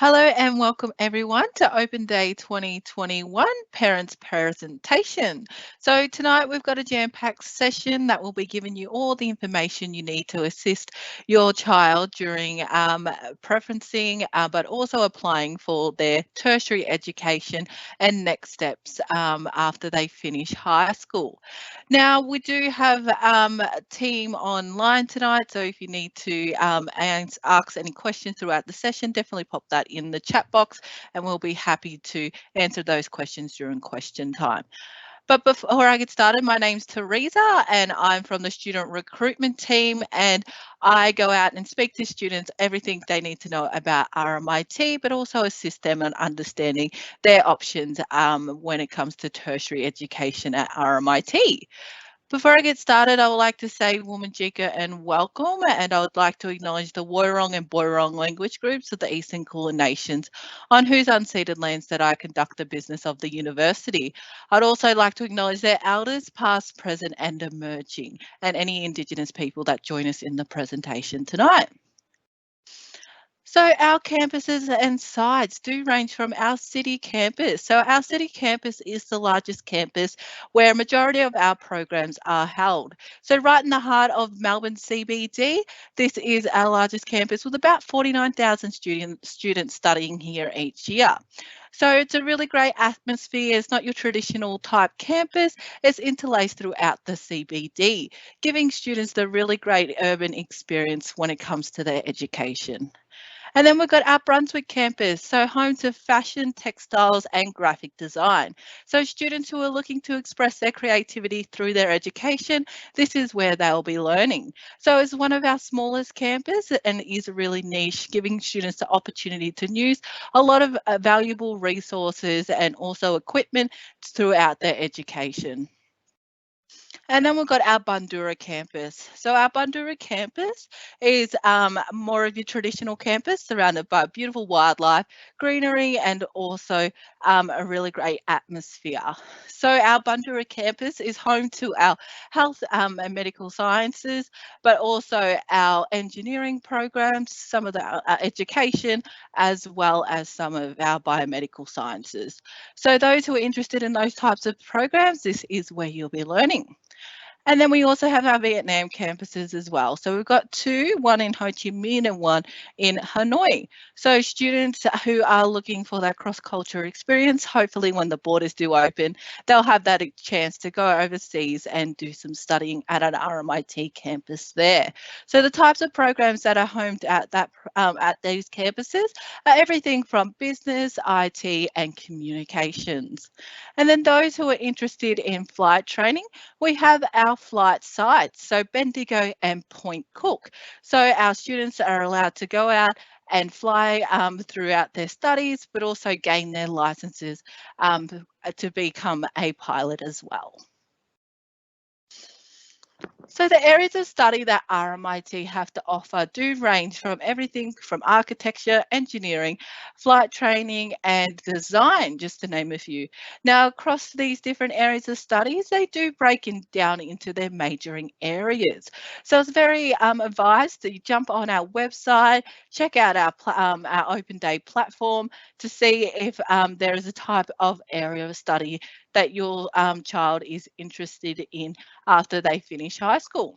Hello and welcome everyone to Open Day 2021 Parents Presentation. So tonight we've got a jam-packed session that will be giving you all the information you need to assist your child during preferencing but also applying for their tertiary education and next steps after they finish high school. Now we do have a team online tonight, so if you need to ask any questions throughout the session, definitely pop that in the chat box and we'll be happy to answer those questions during question time. But before I get started, my name's Teresa and I'm from the student recruitment team, and I go out and speak to students everything they need to know about RMIT, but also assist them in understanding their options when it comes to tertiary education at RMIT. Before I get started, I would like to say Wominjeka and welcome, and I would like to acknowledge the Woiwurrung and Boiwurrung language groups of the Eastern Kulin Nations, on whose unceded lands that I conduct the business of the university. I'd also like to acknowledge their elders, past, present and emerging, and any Indigenous people that join us in the presentation tonight. So our campuses and sites do range from our city campus. So our city campus is the largest campus where a majority of our programs are held. So right in the heart of Melbourne CBD, this is our largest campus with about 49,000 students studying here each year. So it's a really great atmosphere. It's not your traditional type campus. It's interlaced throughout the CBD, giving students the really great urban experience when it comes to their education. And then we've got our Brunswick campus, so home to fashion, textiles and graphic design. So students who are looking to express their creativity through their education, this is where they'll be learning. So it's one of our smallest campus and is really niche, giving students the opportunity to use a lot of valuable resources and also equipment throughout their education. And then we've got our Bandura campus. So our Bandura campus is more of your traditional campus surrounded by beautiful wildlife, greenery, and also a really great atmosphere. So our Bandura campus is home to our health and medical sciences, but also our engineering programs, some of the education, as well as some of our biomedical sciences. So those who are interested in those types of programs, this is where you'll be learning. And then we also have our Vietnam campuses as well. So we've got two, one in Ho Chi Minh and one in Hanoi. So students who are looking for that cross-cultural experience, hopefully when the borders do open, they'll have that chance to go overseas and do some studying at an RMIT campus there. So the types of programs that are homed at these campuses are everything from business, IT and communications. And then those who are interested in flight training, we have our flight sites, so Bendigo and Point Cook. So our students are allowed to go out and fly throughout their studies, but also gain their licenses to become a pilot as well. So the areas of study that RMIT have to offer do range from everything from architecture, engineering, flight training and design, just to name a few. Now across these different areas of studies, they do break down into their majoring areas. So it's very advised that you jump on our website, check out our Open Day platform to see if there is a type of area of study that your child is interested in after they finish high school.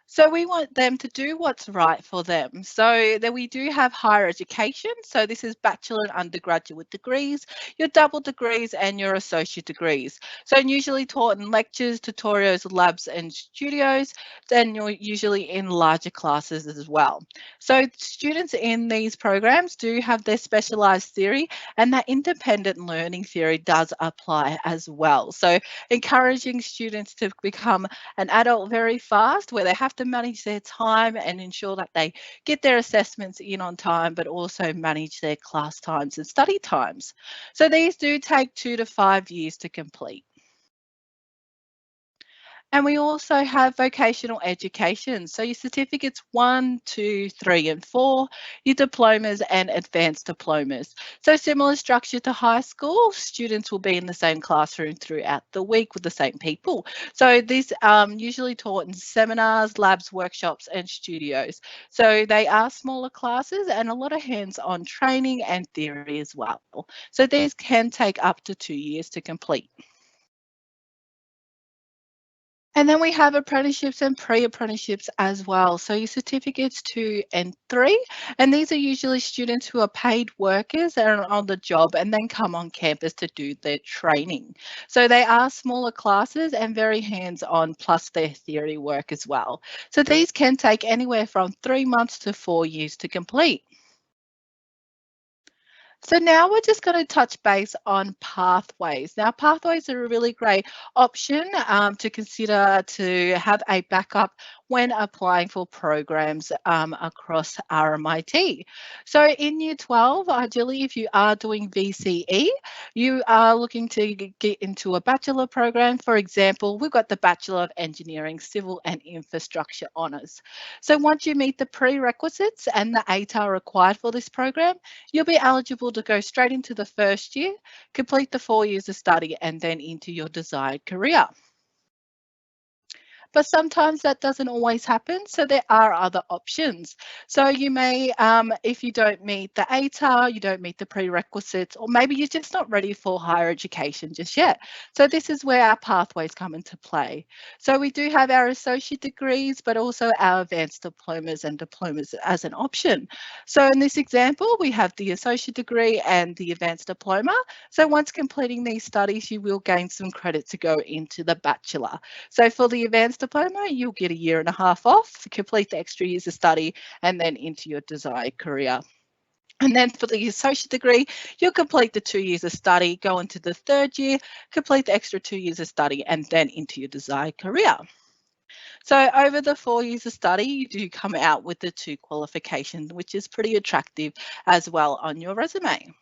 So we want them to do what's right for them. So that we do have higher education. So this is bachelor and undergraduate degrees, your double degrees and your associate degrees. So usually taught in lectures, tutorials, labs and studios. Then you're usually in larger classes as well. So students in these programs do have their specialised theory, and that independent learning theory does apply as well. So encouraging students to become an adult very fast, where they have to manage their time and ensure that they get their assessments in on time, but also manage their class times and study times. So these do take 2 to 5 years to complete. And we also have vocational education. So your certificates 1, 2, 3, and 4, your diplomas and advanced diplomas. So similar structure to high school, students will be in the same classroom throughout the week with the same people. So this usually taught in seminars, labs, workshops, and studios. So they are smaller classes and a lot of hands-on training and theory as well. So these can take up to 2 years to complete. And then we have apprenticeships and pre-apprenticeships as well. So your certificates 2 and 3, and these are usually students who are paid workers and are on the job and then come on campus to do their training. So they are smaller classes and very hands-on, plus their theory work as well. So these can take anywhere from 3 months to 4 years to complete. So now we're just going to touch base on pathways. Now, pathways are a really great option to consider to have a backup when applying for programs across RMIT. So in Year 12, ideally, if you are doing VCE, you are looking to get into a bachelor program. For example, we've got the Bachelor of Engineering, Civil and Infrastructure Honours. So once you meet the prerequisites and the ATAR required for this program, you'll be eligible to go straight into the first year, complete the 4 years of study, and then into your desired career. But sometimes that doesn't always happen, so there are other options. So you may, if you don't meet the ATAR, you don't meet the prerequisites, or maybe you're just not ready for higher education just yet. So this is where our pathways come into play. So we do have our associate degrees, but also our advanced diplomas and diplomas as an option. So in this example, we have the associate degree and the advanced diploma. So once completing these studies, you will gain some credit to go into the bachelor. So for the advanced diploma, you'll get a year and a half off, complete the extra years of study, and then into your desired career. And then for the associate degree, you'll complete the 2 years of study, go into the third year, complete the extra 2 years of study, and then into your desired career. So over the 4 years of study, you do come out with the 2 qualifications, which is pretty attractive as well on your resume.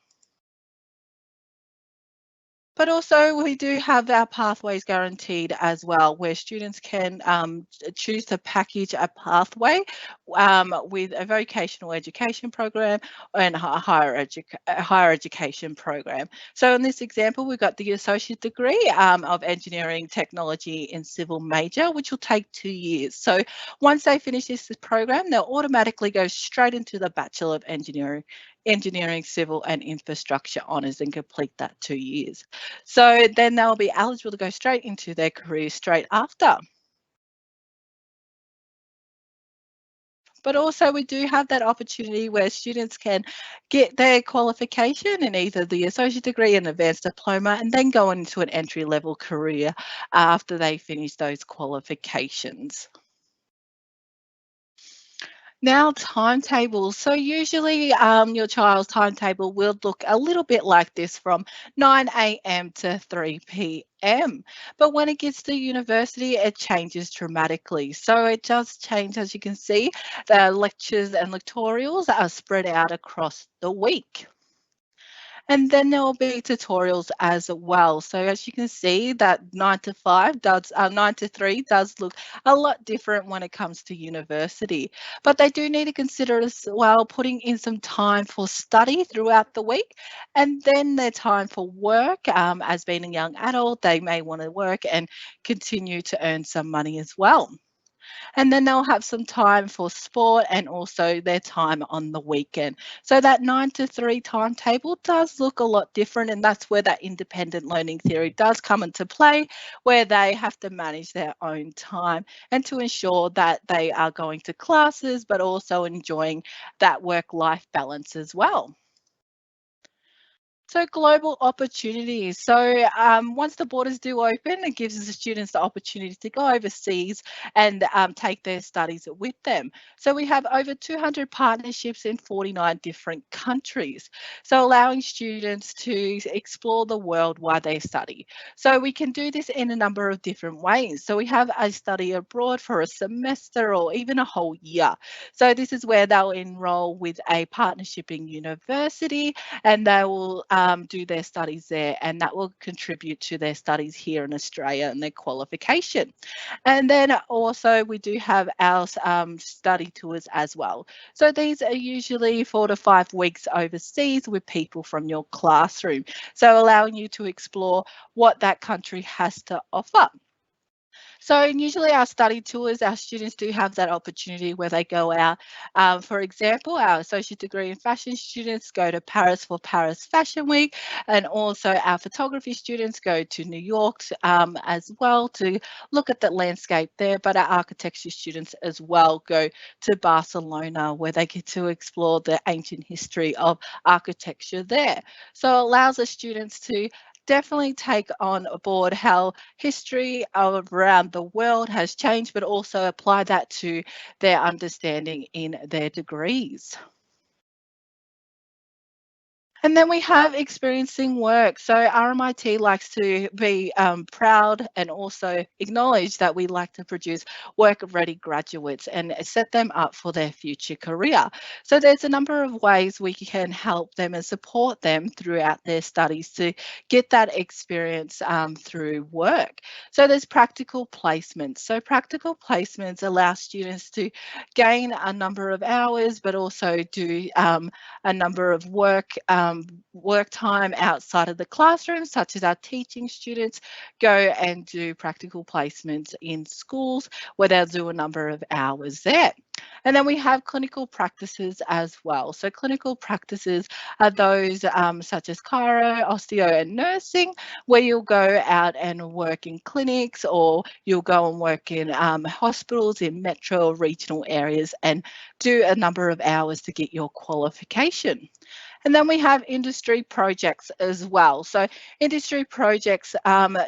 But also we do have our pathways guaranteed as well, where students can choose to package a pathway with a vocational education program and a higher education program. So in this example, we've got the associate degree of engineering technology in civil major, which will take 2 years. So once they finish this program, they'll automatically go straight into the Bachelor of Engineering, Civil and Infrastructure Honours and complete that 2 years. So then they'll be eligible to go straight into their career straight after. But also we do have that opportunity where students can get their qualification in either the associate degree and advanced diploma and then go into an entry-level career after they finish those qualifications. Now, timetables. So usually your child's timetable will look a little bit like this from 9 a.m. to 3 p.m. But when it gets to university, it changes dramatically. So it does change, as you can see, the lectures and lectorials are spread out across the week. And then there will be tutorials as well. So as you can see, that 9 to 3 does look a lot different when it comes to university. But they do need to consider as well putting in some time for study throughout the week, and then their time for work. As being a young adult, they may want to work and continue to earn some money as well. And then they'll have some time for sport and also their time on the weekend. So that 9 to 3 timetable does look a lot different, and that's where that independent learning theory does come into play, where they have to manage their own time and to ensure that they are going to classes but also enjoying that work-life balance as well. So global opportunities. So once the borders do open, it gives the students the opportunity to go overseas and take their studies with them. So we have over 200 partnerships in 49 different countries. So allowing students to explore the world while they study. So we can do this in a number of different ways. So we have a study abroad for a semester or even a whole year. So this is where they'll enroll with a partnership in university, and they will do their studies there, and that will contribute to their studies here in Australia and their qualification. And then also we do have our study tours as well. So these are usually 4 to 5 weeks overseas with people from your classroom. So allowing you to explore what that country has to offer. So usually our study tours, our students do have that opportunity where they go out. For example, our associate degree in fashion students go to Paris for Paris Fashion Week, and also our photography students go to New York as well to look at the landscape there. But our architecture students as well go to Barcelona, where they get to explore the ancient history of architecture there. So it allows the students to definitely take on board how history around the world has changed, but also apply that to their understanding in their degrees. And then we have experiencing work. So RMIT likes to be proud and also acknowledge that we like to produce work-ready graduates and set them up for their future career. So there's a number of ways we can help them and support them throughout their studies to get that experience through work. So there's practical placements. So practical placements allow students to gain a number of hours, but also do a number of work time outside of the classroom, such as our teaching students go and do practical placements in schools where they'll do a number of hours there. And then we have clinical practices as well. So clinical practices are those such as chiro, osteo, and nursing, where you'll go out and work in clinics, or you'll go and work in hospitals in metro or regional areas and do a number of hours to get your qualification. And then we have industry projects as well. So industry projects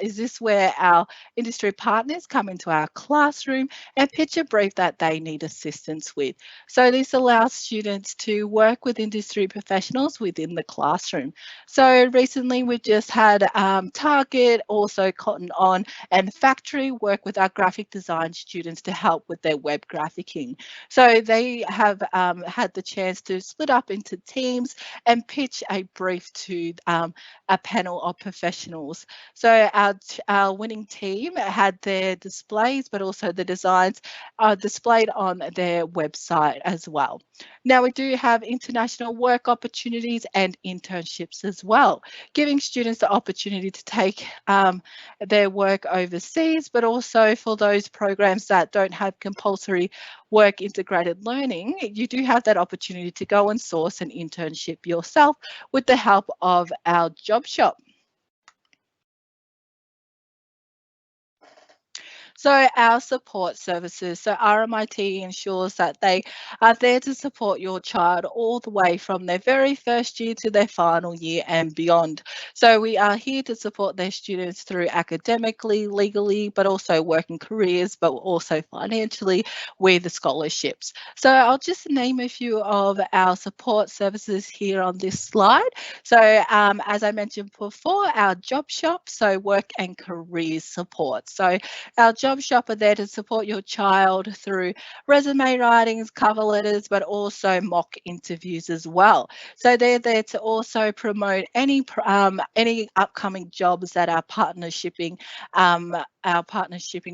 is this where our industry partners come into our classroom and pitch a brief that they need assistance with. So this allows students to work with industry professionals within the classroom. So recently we've just had Target, also Cotton On and Factory work with our graphic design students to help with their web graphicking. So they have had the chance to split up into teams and pitch a brief to a panel of professionals. So our winning team had their displays, but also the designs are displayed on their website as well. Now we do have international work opportunities and internships as well, giving students the opportunity to take their work overseas, but also for those programs that don't have compulsory work integrated learning, you do have that opportunity to go and source an internship yourself with the help of our job shop. So our support services, so RMIT ensures that they are there to support your child all the way from their very first year to their final year and beyond. So we are here to support their students through academically, legally, but also working careers, but also financially with the scholarships. So I'll just name a few of our support services here on this slide. So as I mentioned before, our job shop, so work and career support. So our job shop are there to support your child through resume writings, cover letters, but also mock interviews as well. So they're there to also promote any upcoming jobs that our partnershipping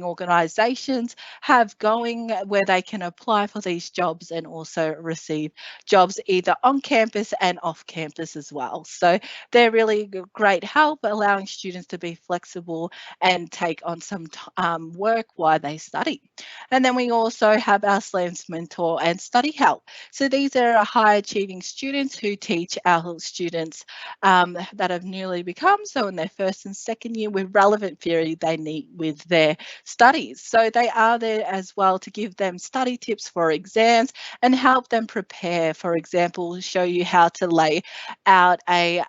organisations have going, where they can apply for these jobs and also receive jobs either on campus and off campus as well. So they're really great help, allowing students to be flexible and take on some work while they study. And then we also have our SLAMS mentor and study help. So these are high achieving students who teach our students that have newly become, so in their first and second year, with relevant theory they need with their studies. So they are there as well to give them study tips for exams and help them prepare. For example, show you how to lay out a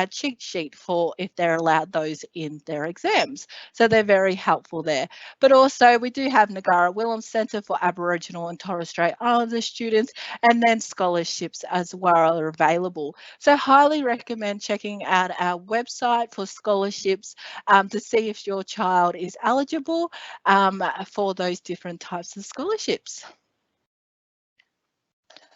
cheat sheet for if they're allowed those in their exams. So they're very helpful there. But also we do have Negara Willems Centre for Aboriginal and Torres Strait Islander students, and then scholarships as well are available. So highly recommend checking out our website for scholarships to see if your child is eligible for those different types of scholarships.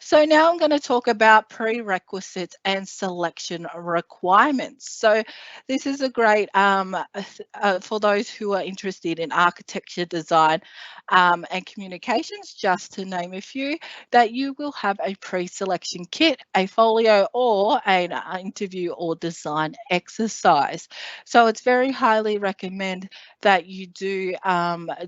So now I'm going to talk about prerequisites and selection requirements. So this is a great for those who are interested in architecture, design, and communications, just to name a few, that you will have a pre-selection kit, a folio, or an interview or design exercise. So it's very highly recommend that you do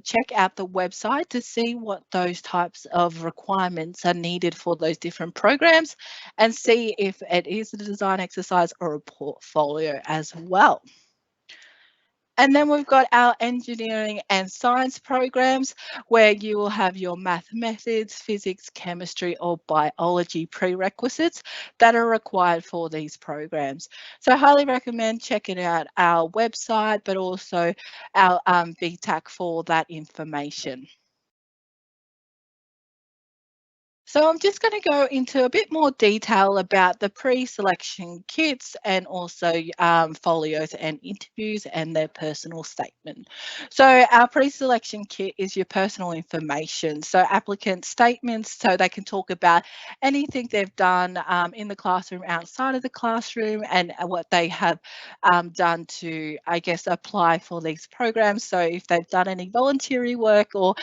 check out the website to see what those types of requirements are needed for those different programs and see if it is a design exercise or a portfolio as well. And then we've got our engineering and science programs where you will have your math methods, physics, chemistry, or biology prerequisites that are required for these programs. So I highly recommend checking out our website, but also our VTAC for that information. So I'm just going to go into a bit more detail about the pre-selection kits and also folios and interviews and their personal statement. So our pre-selection kit is your personal information. So applicant statements, so they can talk about anything they've done in the classroom, outside of the classroom, and what they have done to, I guess, apply for these programs. So if they've done any voluntary work or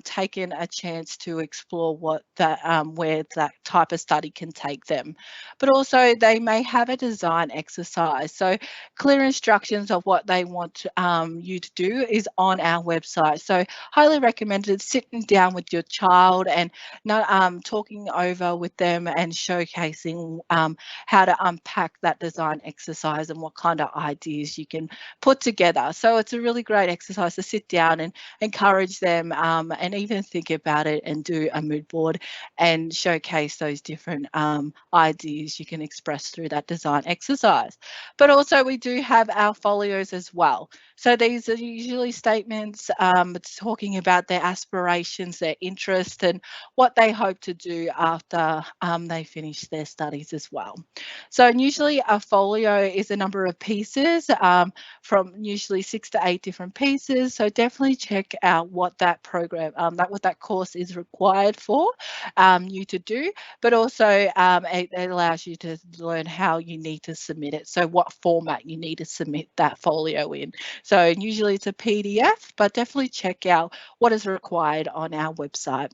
taken a chance to explore what that where that type of study can take them. But also they may have a design exercise. So clear instructions of what they want you to do is on our website. So highly recommended sitting down with your child and not talking over with them and showcasing how to unpack that design exercise and what kind of ideas you can put together. So it's a really great exercise to sit down and encourage them and even think about it and do a mood board and showcase those different ideas you can express through that design exercise. But also we do have our folios as well. So these are usually statements talking about their aspirations, their interests, and what they hope to do after they finish their studies as well. So usually a folio is a number of pieces from usually 6 to 8 different pieces. So definitely check out what that program, what that course is required for you to do, but also it allows you to learn how you need to submit it. So what format you need to submit that folio in. So usually it's a PDF, but definitely check out what is required on our website.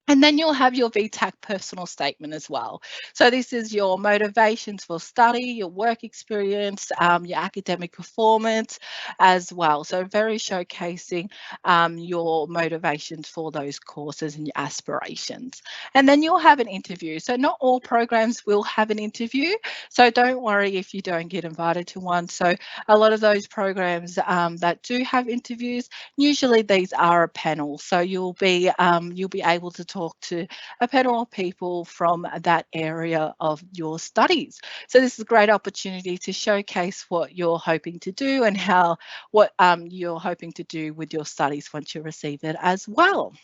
And then you'll have your VTAC personal statement as well. So this is your motivations for study, your work experience, your academic performance as well. So very showcasing your motivations for those courses and your aspirations. And then you'll have an interview. So not all programs will have an interview. So don't worry if you don't get invited to one. So a lot of those programs that do have interviews, usually these are a panel. So you'll be able to talk to a panel of people from that area of your studies. So this is a great opportunity to showcase what you're hoping to do and what you're hoping to do with your studies once you receive it as well.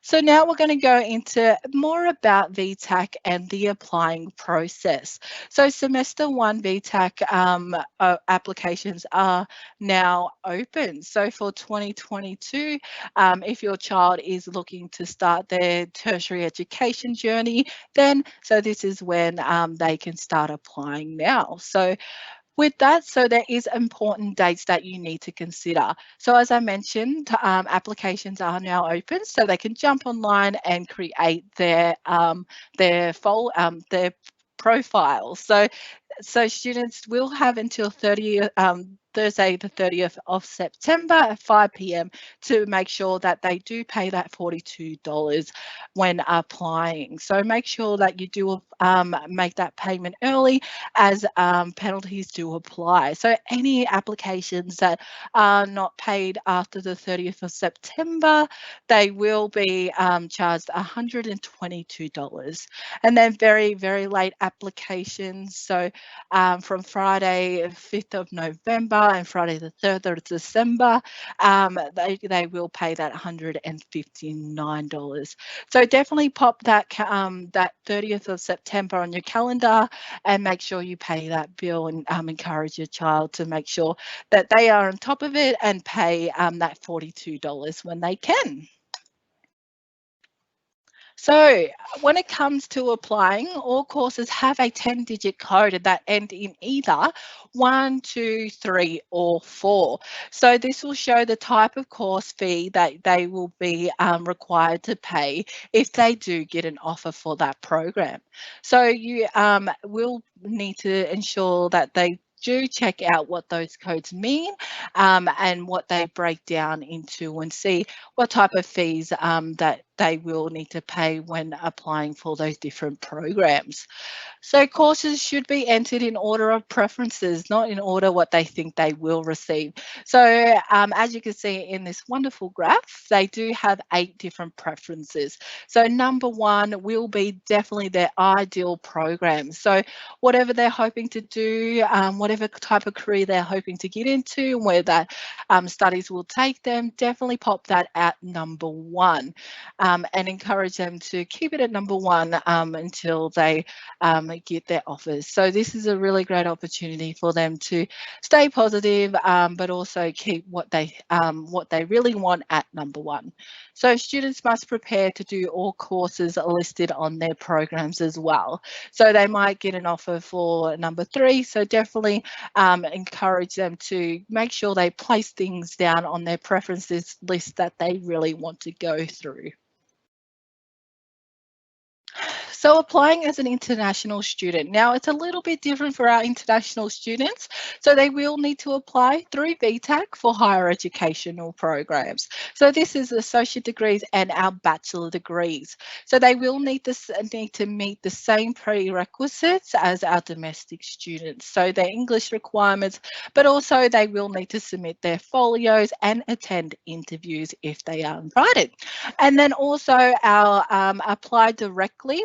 So now we're going to go into more about VTAC and the applying process. So semester 1 VTAC applications are now open. So for 2022, if your child is looking to start their tertiary education journey, then so this is when they can start applying now. So with that, so there is important dates that you need to consider. So as I mentioned, applications are now open, so they can jump online and create their profile. So students will have until Thursday the 30th of September at 5 p.m. to make sure that they do pay that $42 when applying. So make sure that you do make that payment early as penalties do apply. So any applications that are not paid after the 30th of September, they will be charged $122. And then very, very late applications. So from Friday 5th of November and Friday the 3rd of December, they will pay that $159. So definitely pop that 30th of September on your calendar and make sure you pay that bill and encourage your child to make sure that they are on top of it and pay that $42 when they can. So when it comes to applying, all courses have a 10-digit code that end in either 1, 2, 3, or 4. So this will show the type of course fee that they will be required to pay if they do get an offer for that program. So you will need to ensure that they do check out what those codes mean and what they break down into, and see what type of fees that they will need to pay when applying for those different programs. So courses should be entered in order of preferences, not in order what they think they will receive. So as you can see in this wonderful graph, they do have 8 different preferences. So number 1 will be definitely their ideal program. So whatever they're hoping to do, whatever type of career they're hoping to get into, where that studies will take them, definitely pop that at number 1 and encourage them to keep it at number 1 until they get their offers. So this is a really great opportunity for them to stay positive, but also keep what they really want at number 1. So students must prepare to do all courses listed on their programs as well. So they might get an offer for number 3. So definitely encourage them to make sure they place things down on their preferences list that they really want to go through. So applying as an international student. Now it's a little bit different for our international students. So they will need to apply through VTAC for higher educational programs. So this is associate degrees and our bachelor degrees. So they will need to meet the same prerequisites as our domestic students. So their English requirements, but also they will need to submit their folios and attend interviews if they are invited. And then also our apply directly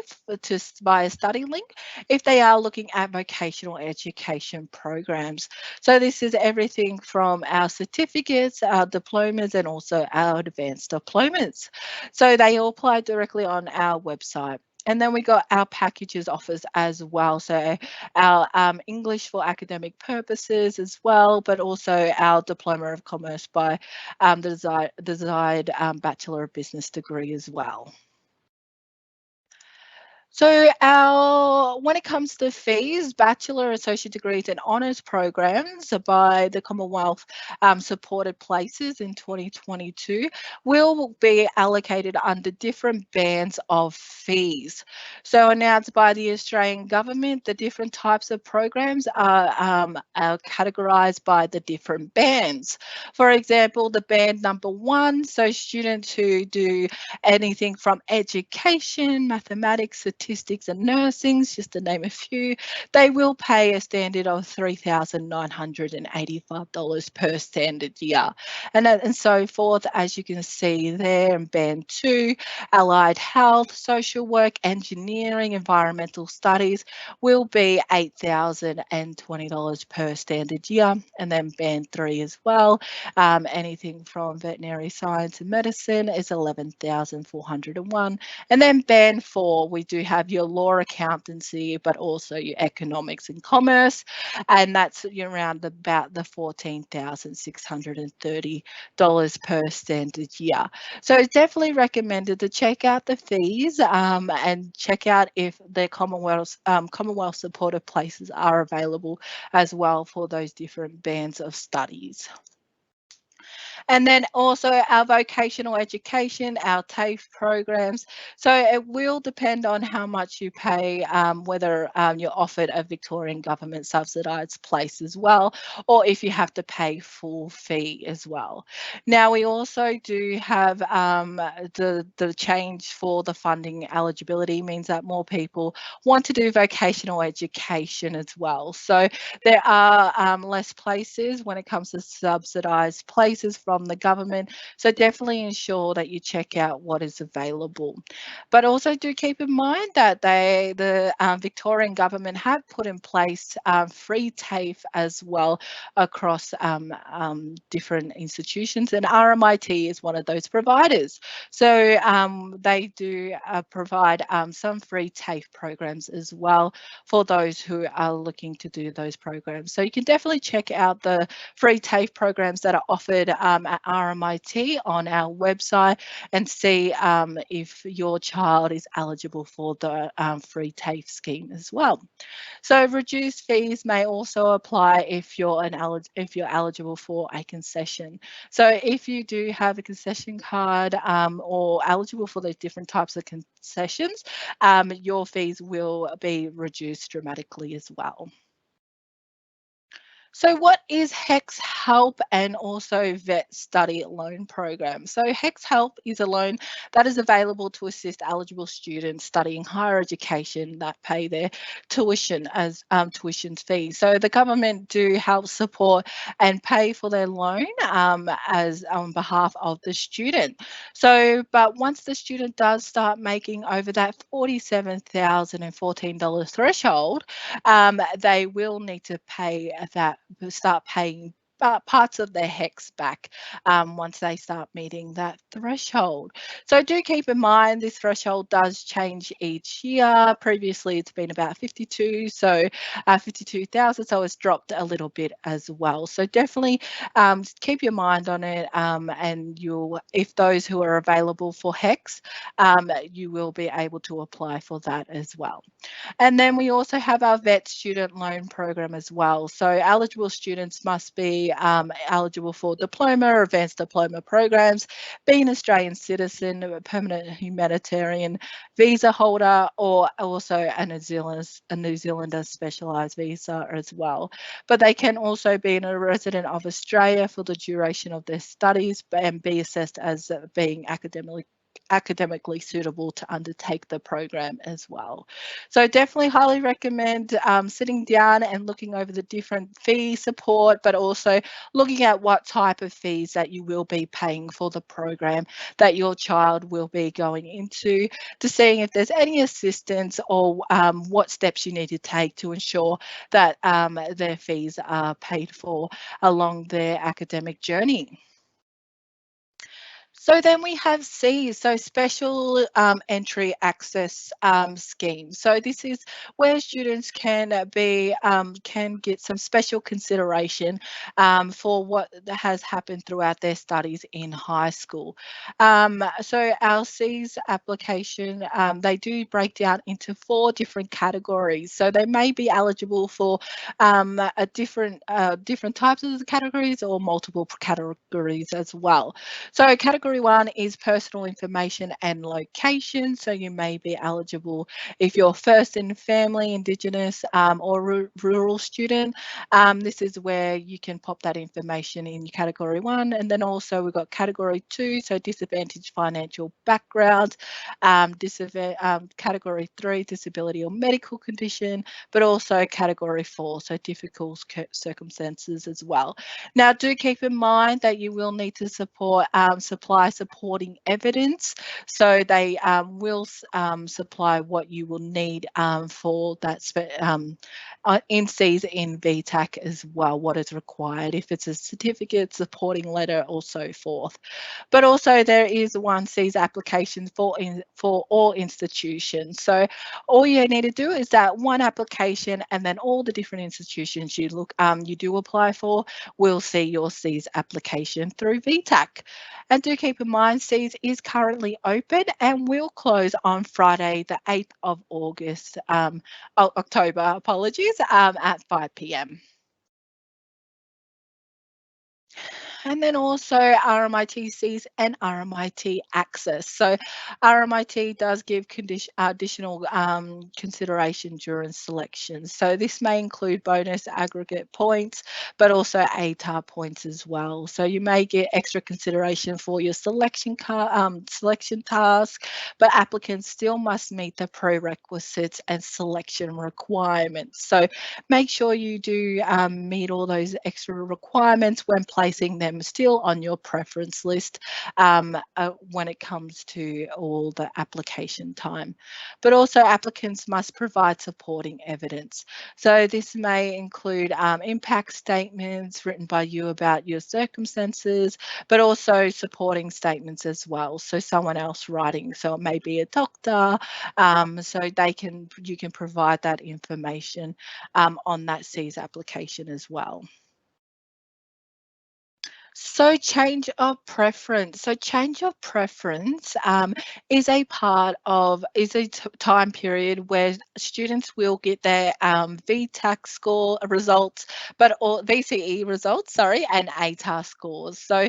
via study link if they are looking at vocational education programs. So this is everything from our certificates, our diplomas, and also our advanced diplomas. So they all apply directly on our website. And then we got our packages offers as well. So our English for academic purposes as well, but also our Diploma of Commerce by the desired Bachelor of Business degree as well. So when it comes to fees, bachelor, associate degrees and honours programs by the Commonwealth supported places in 2022 will be allocated under different bands of fees. So announced by the Australian government, the different types of programs are categorised by the different bands. For example, the band number 1, so students who do anything from education, mathematics, statistics and nursing, just to name a few, they will pay a standard of $3,985 per standard year. And so forth, as you can see there in band 2, allied health, social work, engineering, environmental studies will be $8,020 per standard year. And then band 3 as well, anything from veterinary science and medicine is $11,401. And then band 4, we do have your law, accountancy, but also your economics and commerce, and that's around about the $14,630 per standard year. So it's definitely recommended to check out the fees and check out if the Commonwealth supported places are available as well for those different bands of studies. And then also our vocational education, our TAFE programs. So it will depend on how much you pay, whether you're offered a Victorian government subsidised place as well, or if you have to pay full fee as well. Now we also do have the change for the funding eligibility means that more people want to do vocational education as well. So there are less places when it comes to subsidised places from the government. So definitely ensure that you check out what is available. But also do keep in mind that the Victorian government have put in place free TAFE as well across different institutions, and RMIT is one of those providers. So they do provide some free TAFE programs as well for those who are looking to do those programs. So you can definitely check out the free TAFE programs that are offered at RMIT on our website and see if your child is eligible for the free TAFE scheme as well. So reduced fees may also apply if you're eligible for a concession. So if you do have a concession card or eligible for those different types of concessions, your fees will be reduced dramatically as well. So what is Hex Help and also Vet Study Loan Program? So Hex Help is a loan that is available to assist eligible students studying higher education that pay their tuition as tuition fees. So the government do help support and pay for their loan as on behalf of the student. So, but once the student does start making over that $47,014 threshold, they will need to pay that, start paying parts of their HEX back once they start meeting that threshold. So do keep in mind this threshold does change each year. Previously it's been about 52, so 52,000, so it's dropped a little bit as well. So definitely keep your mind on it, and if those who are available for HEX, you will be able to apply for that as well. And then we also have our VET student loan program as well. So eligible students must be eligible for diploma or advanced diploma programs, be an Australian citizen, a permanent humanitarian visa holder, or also a New Zealander specialised visa as well. But they can also be a resident of Australia for the duration of their studies and be assessed as being academically suitable to undertake the program as well. So definitely highly recommend sitting down and looking over the different fee support, but also looking at what type of fees that you will be paying for the program that your child will be going into, to seeing if there's any assistance or what steps you need to take to ensure that their fees are paid for along their academic journey. So then we have C, so special entry access scheme. So this is where students can can get some special consideration for what has happened throughout their studies in high school. So our C's application, they do break down into 4 different categories. So they may be eligible for a different types of the categories or multiple categories as well. So category 1 is personal information and location. So you may be eligible if you're first in family, Indigenous or rural student. This is where you can pop that information in category 1. And then also we've got category 2, so disadvantaged financial background, category 3, disability or medical condition, but also category 4, so difficult circumstances as well. Now do keep in mind that you will need to supply supporting evidence. So they will supply what you will need for that in C's in VTAC as well, what is required, if it's a certificate, supporting letter, or so forth. But also there is one C's application for all institutions. So all you need to do is that one application, and then all the different institutions you do apply for will see your C's application through VTAC. And do keep in mind, C's is currently open and will close on Friday, the 8th of October, apologies, at 5 p.m. And then also RMIT Cs and RMIT Access. So RMIT does give additional consideration during selection. So this may include bonus aggregate points, but also ATAR points as well. So you may get extra consideration for your selection task, but applicants still must meet the prerequisites and selection requirements. So make sure you do meet all those extra requirements when placing them still on your preference list when it comes to all the application time. But also applicants must provide supporting evidence. So this may include impact statements written by you about your circumstances, but also supporting statements as well. So someone else writing, so it may be a doctor, so you can provide that information on that C's application as well. So change of preference. So change of preference is a part of time period where students will get their VTAC score results, but or VCE results, sorry, and ATAR scores. So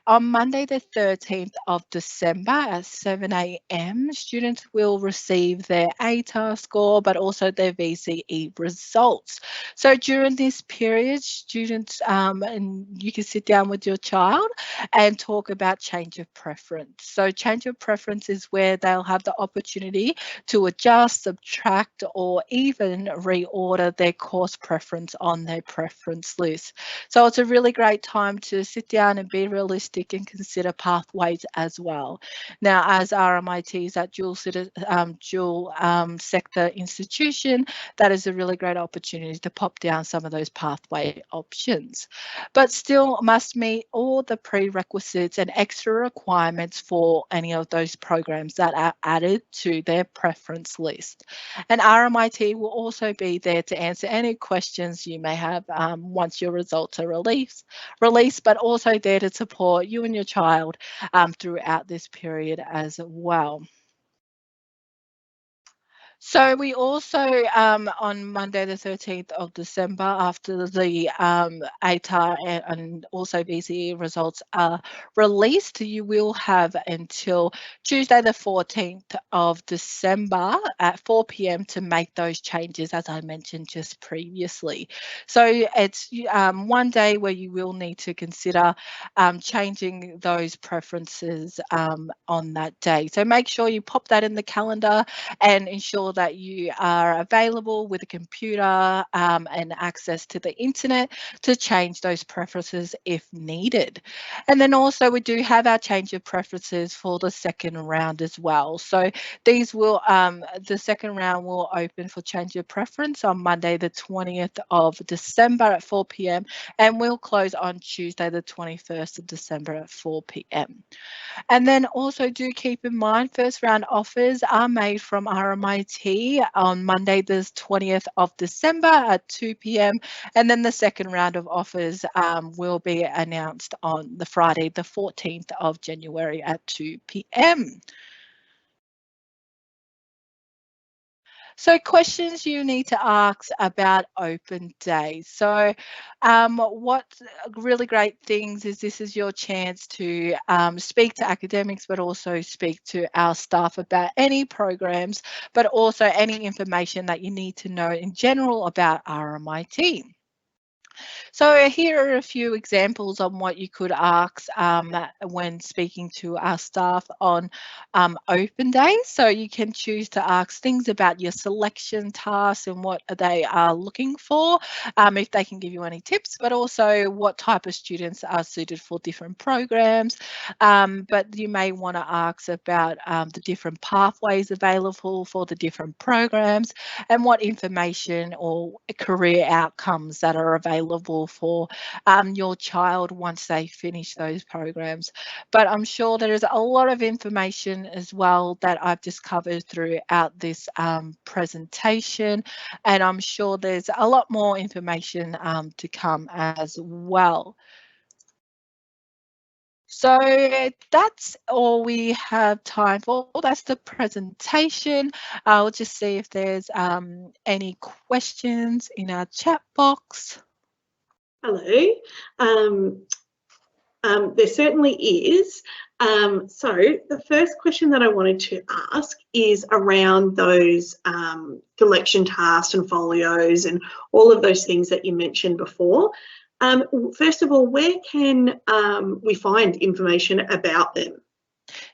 on Monday the 13th of December at 7 a.m., students will receive their ATAR score, but also their VCE results. So during this period, students, and you can sit down with your child and talk about change of preference. So change of preference is where they'll have the opportunity to adjust, subtract, or even reorder their course preference on their preference list. So it's a really great time to sit down and be realistic and consider pathways as well. Now, as RMIT is that dual sector institution, that is a really great opportunity to pop down some of those pathway options, but still must meet all the prerequisites and extra requirements for any of those programs that are added to their preference list. And RMIT will also be there to answer any questions you may have once your results are released, but also there to support you and your child throughout this period as well. So we also, on Monday the 13th of December, after the ATAR and also VCE results are released, you will have until Tuesday the 14th of December at 4 p.m. to make those changes, as I mentioned just previously. So it's one day where you will need to consider changing those preferences on that day. So make sure you pop that in the calendar and ensure that you are available with a computer and access to the internet to change those preferences if needed. And then also we do have our change of preferences for the second round as well. So these will, the second round will open for change of preference on Monday the 20th of December at 4 p.m. and will close on Tuesday the 21st of December at 4 p.m. And then also do keep in mind, first round offers are made from RMIT on Monday the 20th of December at 2 p.m. And then the second round of offers will be announced on the Friday the 14th of January at 2 p.m. So questions you need to ask about open days. So what really great things is this is your chance to speak to academics, but also speak to our staff about any programs, but also any information that you need to know in general about RMIT. So here are a few examples on what you could ask when speaking to our staff on open days. So you can choose to ask things about your selection tasks and what they are looking for, if they can give you any tips, but also what type of students are suited for different programs. But you may want to ask about the different pathways available for the different programs and what information or career outcomes that are available for your child once they finish those programs. But I'm sure there is a lot of information as well that I've just covered throughout this presentation, and I'm sure there's a lot more information to come as well. So that's all we have time for. That's the presentation. I'll just see if there's any questions in our chat box. Hello. There certainly is. So the first question that I wanted to ask is around those selection tasks and folios and all of those things that you mentioned before. First of all, where can we find information about them?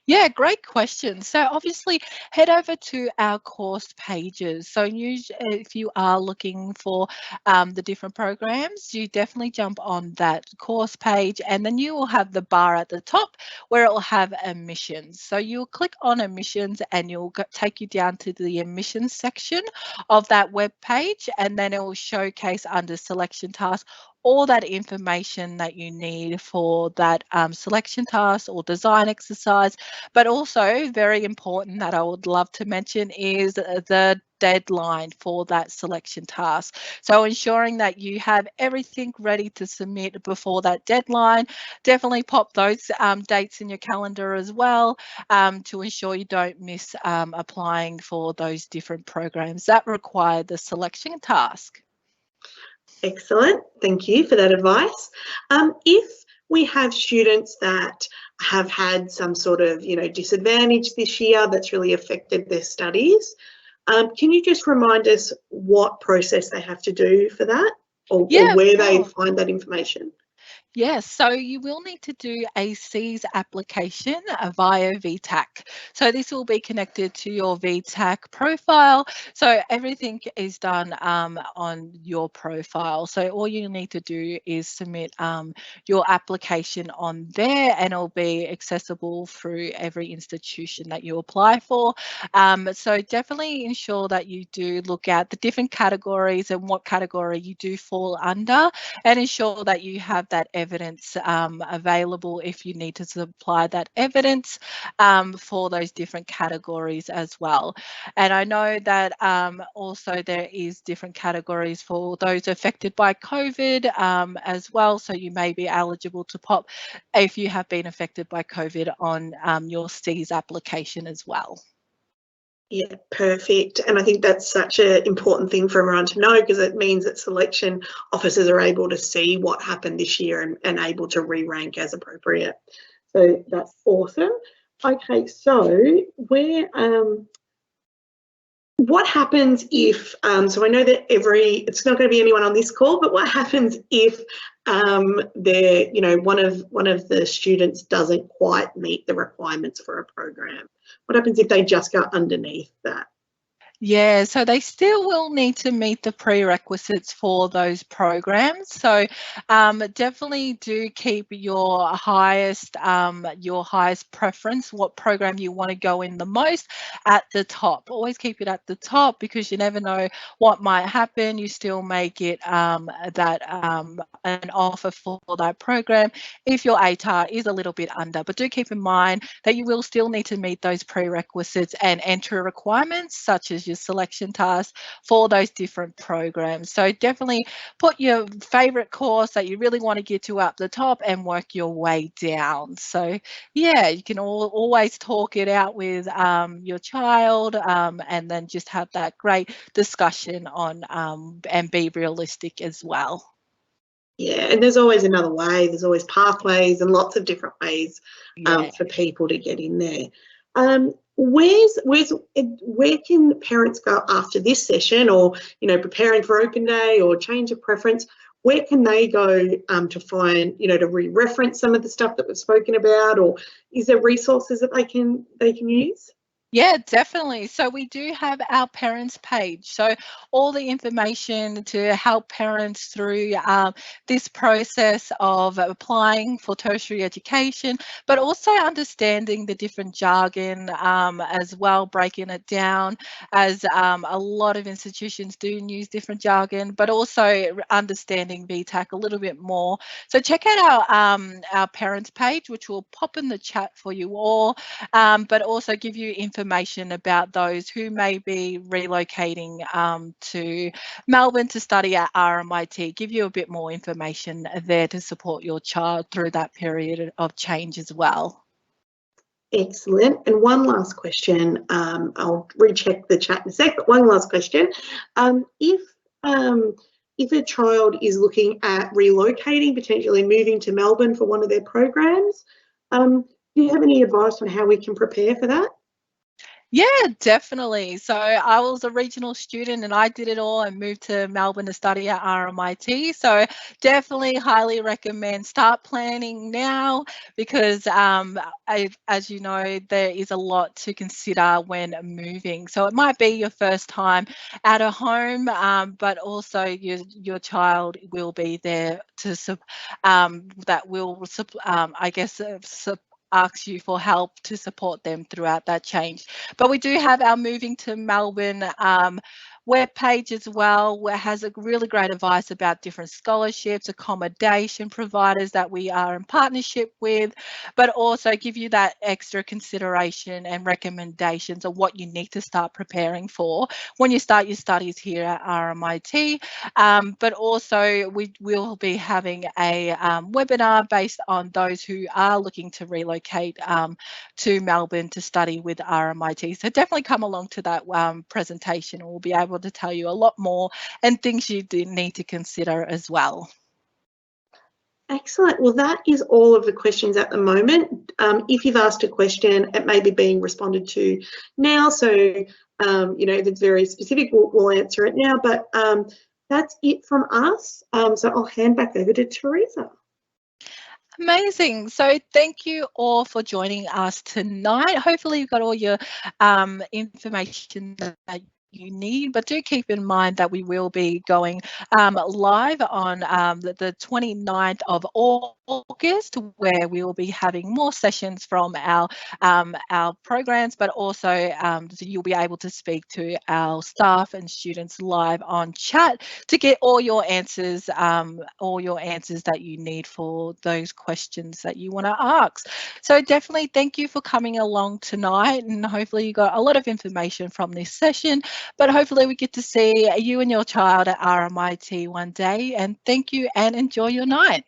Yeah, great question. So obviously head over to our course pages. So if you are looking for the different programs, you definitely jump on that course page, and then you will have the bar at the top where it will have admissions. So you'll click on admissions and you'll take you down to the admissions section of that web page, and then it will showcase under selection tasks all that information that you need for that selection task or design exercise. But also very important that I would love to mention is the deadline for that selection task. So ensuring that you have everything ready to submit before that deadline. Definitely pop those dates in your calendar as well, to ensure you don't miss applying for those different programs that require the selection task. Excellent. Thank you for that advice. If we have students that have had some sort of, disadvantage this year that's really affected their studies, can you just remind us what process they have to do for that, or where they find that information? Yes, so you will need to do a CEES application via VTAC. So this will be connected to your VTAC profile. So everything is done on your profile. So all you need to do is submit your application on there, and it'll be accessible through every institution that you apply for. So definitely ensure that you do look at the different categories and what category you do fall under, and ensure that you have that evidence available if you need to supply that evidence for those different categories as well. And I know that also there is different categories for those affected by COVID as well. So you may be eligible to pop, if you have been affected by COVID, on your CEES application as well. Yeah, perfect. And I think that's such an important thing for everyone to know, because it means that selection officers are able to see what happened this year and able to re-rank as appropriate. So that's awesome. Okay, so what happens if, so I know that it's not going to be anyone on this call, but what happens if one of the students doesn't quite meet the requirements for a program? What happens if they just go underneath that? Yeah, so they still will need to meet the prerequisites for those programs. So definitely do keep your highest preference, what program you want to go in the most, at the top. Always keep it at the top, because you never know what might happen. You still may get an offer for that program if your ATAR is a little bit under. But do keep in mind that you will still need to meet those prerequisites and entry requirements, such as your selection tasks for those different programs. So definitely put your favorite course that you really want to get to up the top and work your way down. So yeah, you can always talk it out with your child, and then just have that great discussion on and be realistic as well. Yeah, and there's always another way. There's always pathways and lots of different ways for people to get in there. Where can parents go after this session, or preparing for open day or change of preference? Where can they go to find, to re-reference some of the stuff that we've spoken about, or is there resources that they can use? Yeah, definitely. So we do have our parents page. So all the information to help parents through this process of applying for tertiary education, but also understanding the different jargon as well, breaking it down, as a lot of institutions do use different jargon, but also understanding VTAC a little bit more. So check out our parents page, which will pop in the chat for you all, but also give you information about those who may be relocating to Melbourne to study at RMIT, give you a bit more information there to support your child through that period of change as well. Excellent. And one last question, I'll recheck the chat in a sec, but one last question. If a child is looking at relocating, potentially moving to Melbourne for one of their programs, do you have any advice on how we can prepare for that? Yeah, definitely. So I was a regional student and I did it all and moved to Melbourne to study at RMIT. So definitely highly recommend start planning now, because as you know, there is a lot to consider when moving. So it might be your first time at a home, but also your child will be there to that will I guess ask you for help to support them throughout that change. But we do have our moving to Melbourne webpage as well, where it has a really great advice about different scholarships, accommodation providers that we are in partnership with, but also give you that extra consideration and recommendations of what you need to start preparing for when you start your studies here at RMIT. But also we will be having a webinar based on those who are looking to relocate to Melbourne to study with RMIT. So definitely come along to that presentation, and we'll be able to tell you a lot more and things you do need to consider as well. Excellent. Well, that is all of the questions at the moment. If you've asked a question, it may be being responded to now. So, you know, if it's very specific, we'll answer it now. But that's it from us. So I'll hand back over to Teresa. Amazing. So thank you all for joining us tonight. Hopefully you've got all your information that you need, but do keep in mind that we will be going live on the 29th of August, where we will be having more sessions from our programs, but also so you'll be able to speak to our staff and students live on chat to get all your answers that you need for those questions that you want to ask. So definitely thank you for coming along tonight, and hopefully you got a lot of information from this session, but hopefully we get to see you and your child at RMIT one day. And thank you and enjoy your night.